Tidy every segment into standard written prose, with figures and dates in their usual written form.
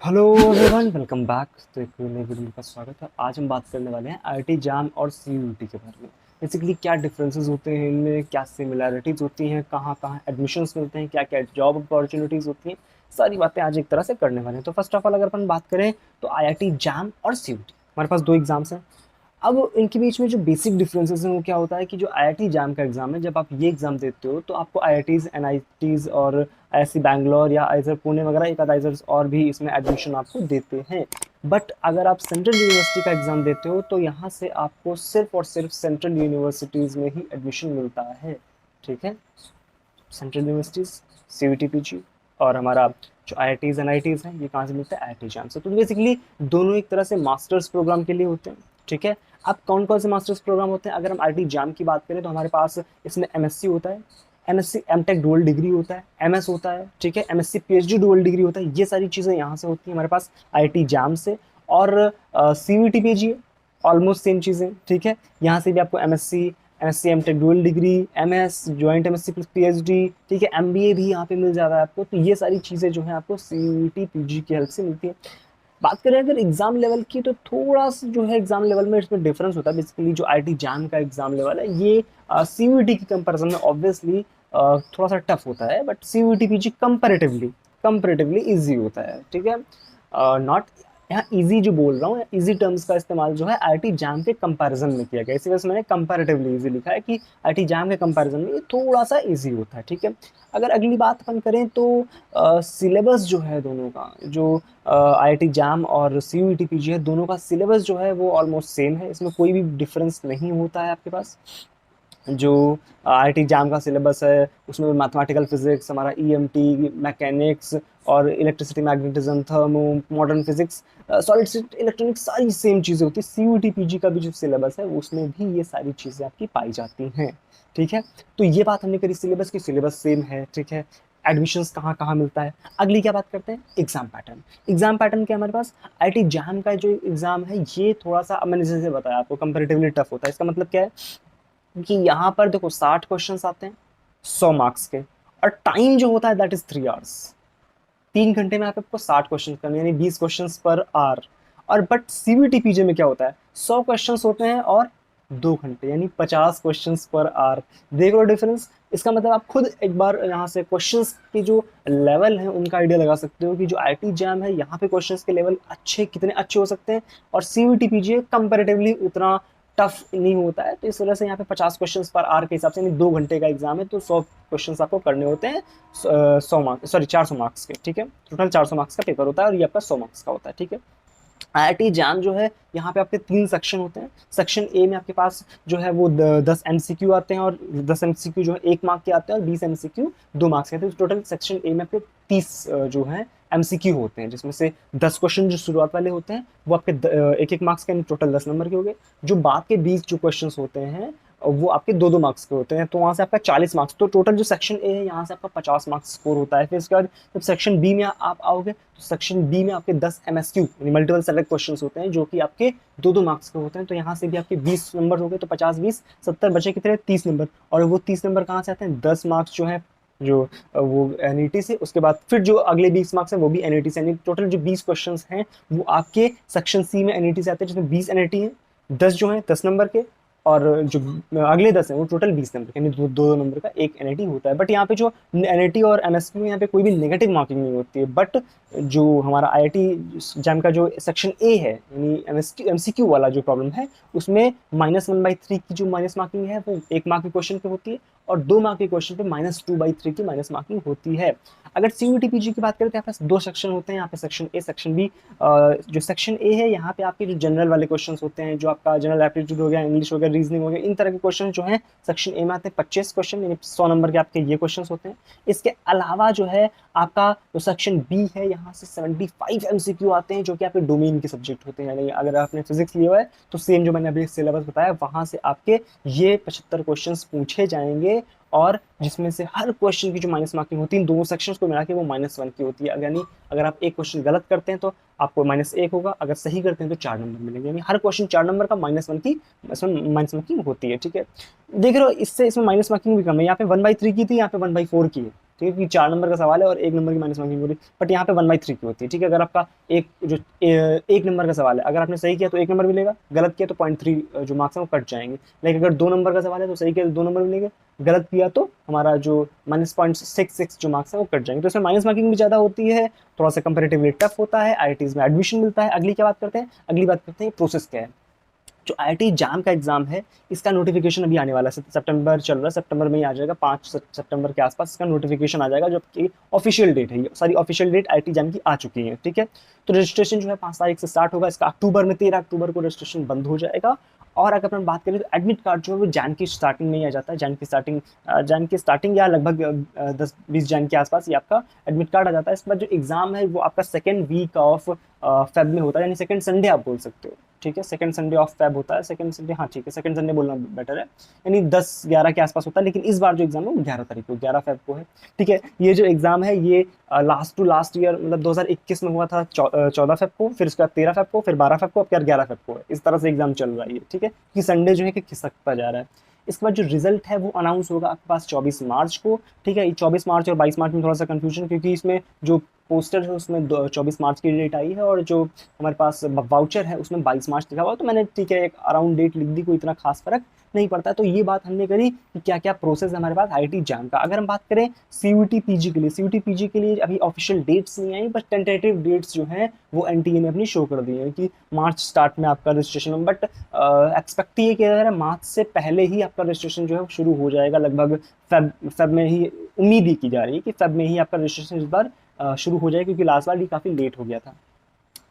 Hello everyone, welcome back. तो एक नई वीडियो में आपका स्वागत है। आज हम बात करने वाले हैं आईआईटी जाम और सीयूईटी के बारे में। बेसिकली क्या डिफरेंसेस होते हैं इनमें, क्या सिमिलैरिटीज होती हैं, कहाँ कहाँ एडमिशन्स मिलते हैं, क्या क्या जॉब अपॉर्चुनिटीज़ होती हैं, सारी बातें आज एक तरह से करने वाले हैं। तो फर्स्ट ऑफ ऑल अगर अपन बात करें तो आईआईटी जाम और सीयूईटी, हमारे पास दो एग्जाम्स हैं। अब इनके बीच में जो बेसिक डिफरेंसेस हैं वो क्या होता है कि जो आईआईटी जाम का एग्जाम है, जब आप ये एग्जाम देते हो तो आपको आईआईटीज, एनआईटीज और आईआईसी बैंगलोर या आइजर पुणे वगैरह एक आध आइजर और भी इसमें एडमिशन आपको देते हैं। बट अगर आप सेंट्रल यूनिवर्सिटी का एग्जाम देते हो तो यहाँ से आपको सिर्फ और सिर्फ सेंट्रल यूनिवर्सिटीज में ही एडमिशन मिलता है। ठीक है, सेंट्रल यूनिवर्सिटीज, सीयूईटी, पीजी, और हमारा जो आईआईटीज एनआईटीज हैं ये कहाँ से मिलता है, आईआईटी जाम से। तो बेसिकली दोनों एक तरह से मास्टर्स प्रोग्राम के लिए होते हैं। ठीक है, अब कौन कौन से मास्टर्स प्रोग्राम होते हैं, अगर हम आईआईटी जाम की बात करें तो हमारे पास इसमें एमएससी होता है, एमएससी एमटेक डुअल डिग्री होता है, एमएस होता है, ठीक है, एमएससी पीएचडी डुअल डिग्री होता है। ये सारी चीज़ें यहाँ से होती हैं हमारे पास आईआईटी जाम से। और सीयूईटी पीजी ऑलमोस्ट सेम चीज़ें। ठीक है, यहाँ से भी आपको MSc, MSc MTech dual degree, MS joint MSc plus PhD, ठीक है, एमबीए भी यहाँ पे मिल जाता है आपको। तो ये सारी चीज़ें जो है आपको सीयूईटी पीजी की हेल्प से मिलती है। बात करें अगर एग्जाम लेवल की तो थोड़ा सा जो है एग्जाम लेवल में इसमें डिफरेंस होता है। बेसिकली जो आईआईटी जाम का एग्जाम लेवल है ये सीयूईटी की कंपैरिजन में ऑब्वियसली थोड़ा सा टफ होता है, but CUET PG comparatively comparatively easy होता है। ठीक है, नॉट यहाँ इजी जो बोल रहा हूँ, इजी टर्म्स का इस्तेमाल जो है आईआईटी जाम के कंपैरिजन में किया गया, इसी वजह से मैंने कंपैरेटिवली इजी लिखा है कि आईआईटी जाम के कंपैरिजन में ये थोड़ा सा इजी होता है। ठीक है, अगर अगली बात अपन करें तो सिलेबस जो है दोनों का, जो आईआईटी जाम और सीयूईटी पीजी है, दोनों का सिलेबस जो है वो ऑलमोस्ट सेम है। इसमें कोई भी डिफरेंस नहीं होता है आपके पास। जो आईआईटी जाम का सिलेबस है उसमें मैथमेटिकल फिजिक्स, हमारा ईएमटी, मैकेनिक्स और electricity, magnetism, thermo, modern physics, solid state electronics, सारी सेम चीज़ें होती है। सीयूईटी पीजी का भी जो सिलेबस है उसमें भी ये सारी चीज़ें आपकी पाई जाती हैं। ठीक है, तो ये बात हमने करी सिलेबस की, सिलेबस सेम है। ठीक है, एडमिशन्स कहाँ कहाँ मिलता है। अगली क्या बात करते हैं, एग्जाम पैटर्न। एग्जाम पैटर्न क्या हमारे पास, आईआईटी जाम का जो एग्जाम है ये थोड़ा सा, अब मैंने जैसे बताया आपको, कंपेरेटिवली टफ होता है। इसका मतलब क्या है कि यहाँ पर देखो 60 क्वेश्चंस आते हैं 100 मार्क्स के, और टाइम जो होता है दैट इज 3 आवर्स। 3 घंटे में आपको 60 क्वेश्चन करने, यानी 20 क्वेश्चन पर आवर। और बट सीबीटी पीजे में क्या होता है, 100 क्वेश्चंस होते हैं और 2 घंटे, यानी 50 क्वेश्चंस पर आवर। देख लो डिफरेंस। इसका मतलब आप खुद एक बार यहाँ से क्वेश्चंस के जो लेवल है उनका आइडिया लगा सकते हो कि जो आईआईटी जैम है यहाँ पे क्वेश्चंस के लेवल अच्छे, कितने अच्छे हो सकते हैं, और सीयूईटी पीजी कंपेरेटिवली उतना टफ नहीं होता है। तो इस वजह से यहाँ पे 50 क्वेश्चन पर आवर के हिसाब से, यानी 2 घंटे का एग्जाम है तो 100 क्वेश्चन आपको करने होते हैं, 100 मार्क्स, सॉरी 400 मार्क्स के। ठीक है, टोटल 400 मार्क्स का पेपर होता है और ये आपका 100 मार्क्स का होता है। ठीक है, आईआईटी जाम जो है यहाँ पे आपके 3 सेक्शन होते हैं। सेक्शन ए में आपके पास जो है वो 10 एमसीक्यू आते हैं, और 10 एमसीक्यू जो है 1 मार्क के आते हैं, और 20 एमसीक्यू 2 मार्क्स के आते हैं। टोटल सेक्शन ए में आपके 30 जो है एमसीक्यू होते हैं, जिसमें से 10 क्वेश्चन जो शुरुआत वाले होते हैं वो आपके 1-1 मार्क्स के, टोटल 10 नंबर के हो गए। जो बाद के 20 जो क्वेश्चन होते हैं वो आपके 2-2 मार्क्स के होते हैं, तो वहाँ से आपका 40 मार्क्स। तो टोटल जो सेक्शन ए है यहाँ से आपका 50 मार्क्स स्कोर होता है। फिर इसके बाद जब सेक्शन बी में आप आओगे तो सेक्शन बी में आपके 10 एमएसक्यू मल्टीपल सेलेक्ट क्वेश्चन होते हैं, जो कि आपके 2-2 मार्क्स के होते हैं। तो यहाँ से भी आपके 20 नंबर हो गए, तो 50-20-70 बचे कितने, 30 नंबर। और वो 30 नंबर कहाँ से आते हैं, 10 मार्क्स जो है जो वो एनईटी से, उसके बाद फिर जो अगले 20 मार्क्स हैं वो भी एनईटी से। टोटल जो 20 क्वेश्चन हैं वो आपके सेक्शन सी में एनईटी से आते हैं, जिसमें 20 एनईटी है, 10 जो है 10 नंबर के, और जो अगले 10 है वो टोटल 20 नंबर, यानी 2-2 नंबर का एक एनआईटी होता है। बट यहाँ पे जो एनआईटी और एमएसक्यू में यहाँ पे कोई भी नेगेटिव मार्किंग नहीं होती है। बट जो हमारा आईआईटी जैम का जो सेक्शन ए है, यानी एमसीक्यू वाला जो प्रॉब्लम है, उसमें -1/3 की जो माइनस मार्किंग है वो 1 मार्क के क्वेश्चन पे होती है, और 2 मार्क के क्वेश्चन पे -2/3 की माइनस मार्किंग होती है। अगर सीयूईटी पीजी की बात करें तो यहाँ पे 2 सेक्शन होते हैं, यहाँ पे सेक्शन ए, सेक्शन बी। जो सेक्शन ए है यहाँ पे आपके जो जनरल वाले क्वेश्चन होते हैं, जो आपका जनरल एप्टीट्यूड हो गया, इंग्लिश हो गया, रीजनिंग हो गया, इन तरह के क्वेश्चन जो है सेक्शन ए में आते हैं। 25 क्वेश्चन, यानी 100 नंबर के आपके ये क्वेश्चन होते हैं। इसके अलावा जो है आपका जो सेक्शन बी है यहाँ से 75 एमसीक्यू आते हैं, जो कि आपके डोमेन के सब्जेक्ट होते हैं। यानी अगर आपने फिजिक्स लिया हुआ है तो सेम जो मैंने अभी सिलेबस बताया वहां से आपके ये 75 क्वेश्चन पूछे जाएंगे, और जिसमें से हर क्वेश्चन की जो माइनस मार्किंग होती है दोनों सेक्शंस को मिला के वो -1 की होती है। यानी अगर आप एक क्वेश्चन गलत करते हैं तो आपको -1 होगा, अगर सही करते हैं तो 4 नंबर मिलेंगे। यानी हर क्वेश्चन 4 नंबर का -1 की इसमें माइनस मार्किंग होती है। ठीक है, देख रहे हो इससे इसमें माइनस मार्किंग भी कम है। यहाँ पे 1/3 की थी, यहाँ पे 1/4 की है। ठीक है, क्योंकि 4 नंबर का सवाल है और 1 नंबर की माइनस मार्किंग हो रही है, बट यहाँ पे 1/3 की होती है। ठीक है, अगर आपका एक नंबर का सवाल है, अगर आपने सही किया तो 1 नंबर मिलेगा, गलत किया तो 0.3 जो मार्क्स है वो कट जाएंगे। लेकिन अगर 2 नंबर का सवाल है तो सही किया तो 2 नंबर मिलेंगे, गलत किया तो हमारा जो -0.66 जो मार्क्स है वो कट जाएंगे। तो इसमें माइनस मार्किंग भी ज़्यादा होती है, थोड़ा सा कंपेरेटिवली टफ होता है। आईआईटीज में एडमिशन मिलता है। अगली क्या बात करते हैं, अगली बात करते हैं प्रोसेस क्या है। जो आईआईटी जाम का एग्जाम है, इसका नोटिफिकेशन अभी आने वाला है, सितंबर चल रहा है, सितंबर में ही आ जाएगा, 5 सितंबर के आसपास इसका नोटिफिकेशन आ जाएगा, जबकि ऑफिशियल डेट है, सारी ऑफिशियल डेट आईआईटी जाम की आ चुकी है। ठीक है, तो रजिस्ट्रेशन जो है 5 तारीख से स्टार्ट होगा, इसका अक्टूबर में 13 अक्टूबर को रजिस्ट्रेशन बंद हो जाएगा। और अगर अपन बात करें तो एडमिट कार्ड जो है वो जैन की स्टार्टिंग में ही आ जाता है, जैन की स्टार्टिंग या लगभग 10-20 जैन के आसपास ये आपका एडमिट कार्ड आ जाता है। इसके बाद जो एग्जाम है वो आपका सेकेंड वीक ऑफ फेब में होता है, यानी सेकंड संडे आप बोल सकते हो। ठीक है, सेकंड संडे ऑफ फेब होता है, सेकंड संडे, हाँ ठीक है, सेकंड संडे बोलना बेटर है, यानी 10-11 के आसपास होता है। लेकिन इस बार जो एग्जाम है वो 11 तारीख को, 11 फेब को है। ठीक है, ये जो एग्जाम है ये लास्ट टू लास्ट ईयर मतलब 2021 में हुआ था 14 फेब को, फिर उसके बाद 13 फेब को, फिर 12 फेब को, अब क्या 11 फेब को है। इस तरह से एग्जाम चल रहा है ये। ठीक है, कि संडे जो है कि खिसकता जा रहा है। इसके बाद जो रिजल्ट है वो अनाउंस होगा आपके पास 24 मार्च को। ठीक है, 24 मार्च और 22 मार्च में थोड़ा सा कंफ्यूजन, क्योंकि इसमें जो पोस्टर है उसमें 24 मार्च की डेट आई है, और जो हमारे पास वाउचर है उसमें 22 मार्च लिखा हुआ है। तो मैंने ठीक है एक अराउंड डेट लिख दी, कोई इतना खास फर्क नहीं पड़ता। तो ये बात हमने करी कि क्या क्या प्रोसेस है हमारे पास आईआईटी जाम का। अगर हम बात करें सीयूटी पीजी के लिए, सीयूटी पीजी के लिए अभी ऑफिशियल डेट्स नहीं आई, बट टेंटेटिव डेट्स जो हैं वो एनटीए ने अपनी शो कर दी है कि मार्च स्टार्ट में आपका रजिस्ट्रेशन। बट एक्सपेक्ट ये किया जा रहा है मार्च से पहले ही आपका रजिस्ट्रेशन जो है शुरू हो जाएगा, लगभग फेब में ही उम्मीद ही की जा रही है कि फेब में ही आपका रजिस्ट्रेशन इस बार शुरू हो जाएगा, क्योंकि लास्ट बार ये काफ़ी लेट हो गया था।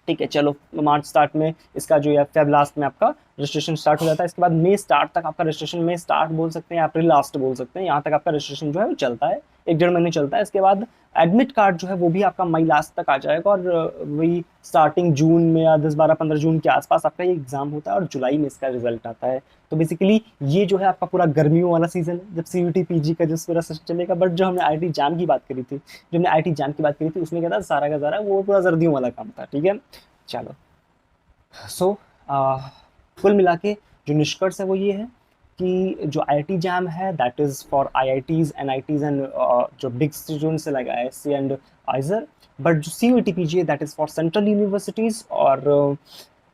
ठीक है, चलो मार्च स्टार्ट में इसका जो है फेब लास्ट में आपका रजिस्ट्रेशन स्टार्ट हो जाता है। इसके बाद मई स्टार्ट तक आपका रजिस्ट्रेशन, मई स्टार्ट बोल सकते हैं, अप्रैल लास्ट बोल सकते हैं, यहाँ तक आपका रजिस्ट्रेशन जो है वो चलता है, 1-1.5 महीने चलता है। इसके बाद एडमिट कार्ड जो है वो भी आपका मई लास्ट तक आ जाएगा, और वही स्टार्टिंग जून में या 10-12-15 जून के आसपास आपका ये एग्जाम होता है, और जुलाई में इसका रिजल्ट आता है। तो बेसिकली ये जो है आपका पूरा गर्मियों वाला सीजन है, जब सीयूटी पीजी का जिस पूरा सिस्टम चलेगा। बट जो हमने आईआईटी जाम की बात करी थी, जो हमने आईआईटी जाम की बात करी थी उसमें क्या था, सारा का सारा वो पूरा सर्दियों वाला काम था। ठीक है, चलो सो कुल मिला के जो निष्कर्ष है वो ये है कि जो आईआईटी जैम है that is for IITs NITs and जो बिग इंस्टीट्यूट से लगा आईएससी एंड आइजर। बट जो सीयूईटी पीजी है that is for central universities, और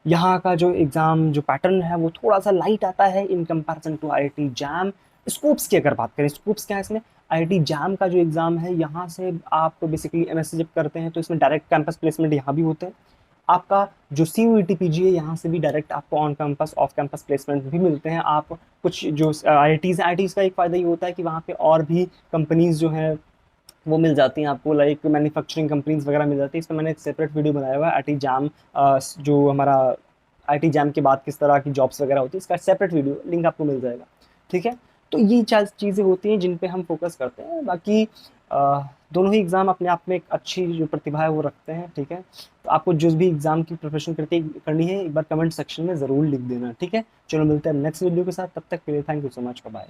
यहाँ का जो एग्ज़ाम जो पैटर्न है वो थोड़ा सा लाइट आता है in comparison to IIT JAM. Scopes की अगर बात करें, स्कोप्स क्या है इसमें, आईआईटी जैम का जो एग्ज़ाम है यहाँ से आप बेसिकली एमएससी जब करते हैं तो इसमें डायरेक्ट कैंपस प्लेसमेंट यहाँ भी होते हैं। आपका जो सीयूईटी पीजी है यहाँ से भी डायरेक्ट आपको on campus off campus placement भी मिलते हैं। आप कुछ जो आईआईटीज़ का एक फ़ायदा ये होता है कि वहाँ पे और भी कंपनीज जो हैं वो मिल जाती हैं आपको, लाइक मैन्युफैक्चरिंग कंपनीज वगैरह मिल जाती है। इस पर मैंने एक सेपरेट वीडियो बनाया हुआ है, आईआईटी जैम जो हमारा आईआईटी जैम के बाद किस तरह की जॉब्स वगैरह होती है, इसका सेपरेट वीडियो लिंक आपको मिल जाएगा। ठीक है, तो ये चीज़ें होती हैं जिन पे हम फोकस करते हैं। बाकी दोनों ही एग्ज़ाम अपने आप में एक अच्छी जो प्रतिभा है वो रखते हैं। ठीक है, तो आपको जो भी एग्ज़ाम की प्रिपरेशन करनी है एक बार कमेंट सेक्शन में ज़रूर लिख देना। ठीक है, चलो मिलते हैं नेक्स्ट वीडियो के साथ, तब तक के लिए thank you so much, bye.